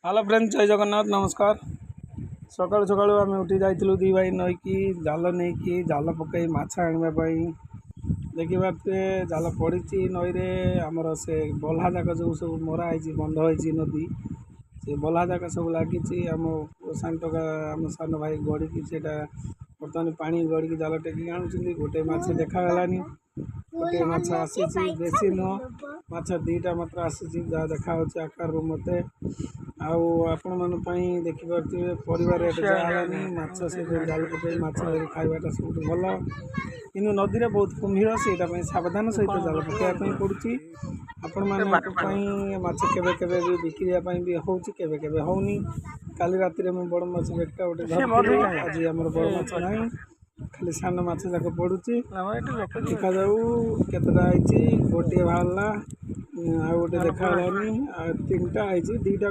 Hello friends, जय जगन्नाथ नमस्कार। सकालू सकालू आम उठी जाइलु दी भाई नई की जाल नहीं जाल पकई माछ आने देखा जाल पड़ी नई रे आमर से बल्हा जाक जो सब मराई बंध हो नदी से बल्हा जाक सब लगी आम शांतका आम सान भाई गड़ी से बर्तमान पा गड़ी जाल टेक आनुच्च गोटे माछ देखागलानी गोटे माछ आसी बेसी नुह माछ दीटा मात्र आसी जहाँ देखा आकार मत आपण मान देखिपे परिवार रेट जहाँ माछ से जाल पकड़ माछ खावाटा सब भल कि नदी में बहुत कुंभीर से सावधान सहित जाल पकड़ापी पड़ी आपण माछ केवे भी बिक्री भी होची केवे केवे होनी काली राति में बड़ माछ बेटा गोटे आज आम बड़ माछ ना खाली सान माछ जाक पड़ुची देखा जाऊ केतटा आई गोटे बाहर आ गोटे देखा तीन टा आई दीटा